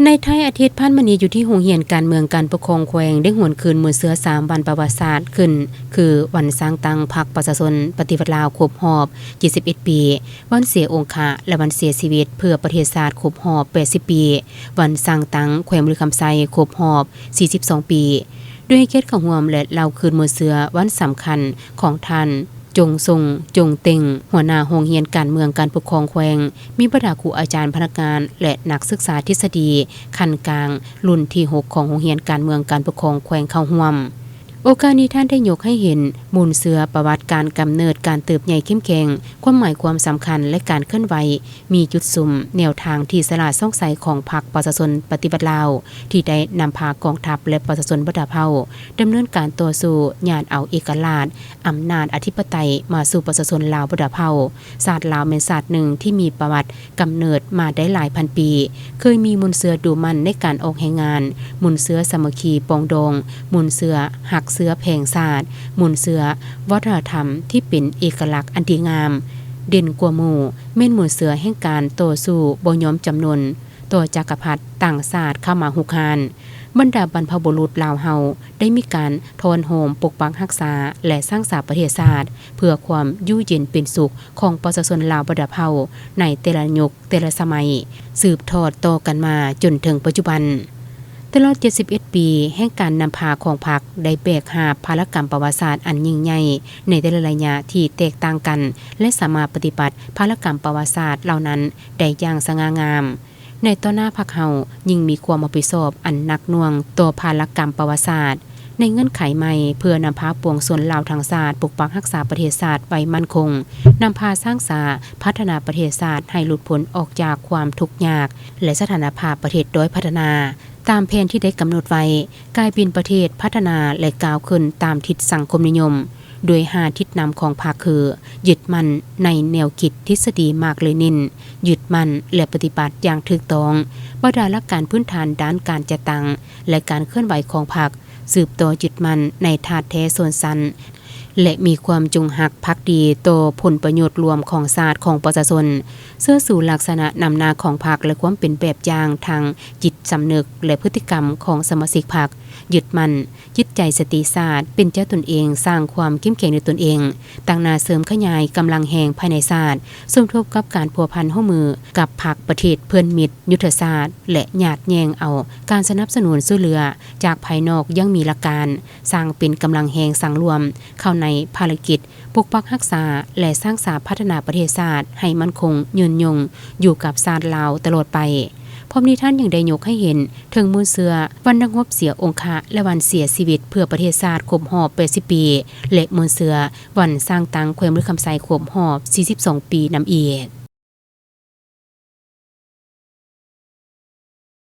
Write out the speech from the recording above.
ในไทยอาทิตย์พันมณีอยู่ที่โรงเรียนการเมืองการปกครองแขวงได้หวนคืนมื้อเสือ3วันประวัติศาสตร์ขึ้นคือวันสร้างตั้งพรรคประชาชนปฏิวัติลาวครบรอบ71ปีวันเสียองค์ะและวันเสียชีวิตเพื่อประเทศชาติครบรอบ80ปีวันสร้างตั้งแขวงบริคำไซครบรอบ42ปีด้วยเกียรติของร่วมและเล่าคืนมื้อเสือวันสำคัญของท่านจงทรงจงเต็งหัวหน้าโรงเรียนการเมืองการปกครองแขวงมีบรรดาครูอาจารย์พนักงานและนักศึกษาทฤษฎีขั้นกลางรุ่นที่6ของโรงเรียนการเมืองการปกครองแขวงเข้าร่วมโอกาสนี้ท่านได้ยกให้เห็นมูลเสือประวัติการกำเนิดการเติบใหญ่เข้มแข็งความหมายความสำคัญและการเคลื่อนไหวมีจุดสุ่มแนวทางที่สลาดซ่องใสของพรรคประชาชนปฏิบัติลาวที่ได้นำพากองทัพและประชาชนบดาเผ่าดำเนินการต่อสู้ญาติเอาเอกราชอำนาจอธิปไตยมาสู่ประชาชนลาวบดาเผ่าศาสตร์ลาวเป็นศาสตร์หนึ่งที่มีประวัติกำเนิดมาได้หลายพันปีเคยมีมูลเสือดูมันในการออกแห่งงานมูลเสือสามัคคีปองดองมูลเสือหักเสือแผงศาสตร์มูลเสือวัฒนธรรมที่เป็นเอกลักษณ์อันดีงามเด่นกว่าหมู่แม่นมูลเสือแห่งการต่อสู้บ่ยอมจำนนต่อจักรพรรดิต่างศาสตร์เข้ามาหุกหานบรรดาบรรพบุรุษลาวเฮาได้มีการทอนโหมปกปักรักษาและสร้างสรรค์ประเทศชาติเพื่อความอยู่เย็นเป็นสุขของประชาชนลาวบดาเผ่าในแต่ละยุคแต่ละสมัยสืบทอดต่อกันมาจนถึงปัจจุบันตลอด71ปีแห่งการนำพาของพรรคได้แบกหาบภารกรรมประวัติศาสตร์อันยิ่งใหญ่ในแต่ละระยะที่แตกต่างกันและสามารถปฏิบัติภารกรรมประวัติศาสตร์เหล่านั้นได้อย่างสง่างามในต่อหน้าพรรคเฮายิ่งมีความรับผิดชอบอันหนักหน่วงต่อภารกรรมประวัติศาสตร์ในเงื่อนไขใหม่เพื่อนำพาปวงชนลาวทางศาสตร์ปกปักรักษาประเทศชาติไว้มั่นคงนำพาสร้างสรรค์พัฒนาประเทศชาติให้หลุดพ้นออกจากความทุกข์ยากและสถานภาพประเทศด้อยพัฒนาตามแผนที่ได้กำหนดไว้กลายเป็นประเทศพัฒนาและก้าวขึ้นตามทิศสังคมนิยมโดย5ทิศนำของพรรคคือยึดมั่นในแนวคิดทฤษฎีมาร์กเลนินยึดมั่นและปฏิบัติอย่างถูกต้องบรรดาหลักการพื้นฐานด้านการจัดตั้งและการเคลื่อนไหวของพรรคสืบต่อยึดมั่นในธาตุแท้ส่วนสันและมีความจงหักภักดีต่อผลประโยชน์รวมของชาติของประชาชนเสื้อสู่ลักษณะนำหน้าของพรรคและความเป็นแบบอย่างทางจิตสำนึกและพฤติกรรมของสมาชิกพรรคยึดมั่นยึดใจสติศาสตร์เป็นเจ้าตนเองสร้างความเข้มแข็งในตนเองตั้งหน้าเสริมขยายกำลังแห่งภายในศาสตร์สมทบกับการพัวพันร่วมมือกับพรรคประเทศเพื่อนมิตรยุทธศาสตร์และญาติแยงเอาการสนับสนุนช่วยเหลือจากภายนอกยังมีหลักการสร้างเป็นกำลังแห่งสังรวมเข้าในภารกิจปกปักรักษาและสร้างสรรค์พัฒนาประเทศชาติให้มั่นคงยืนยงอยู่กับชาติลาวตลอดไปพร้อมนี้ท่านยังได้ยกให้เห็นถึงมูลเสือวันนักรบเสียองค์ะและวันเสียชีวิตเพื่อประเทศชาติครบรอบ80ปีและมูลเสือวันสร้างตั้งแขวงบริคำไซครบรอบ42ปีนำอีก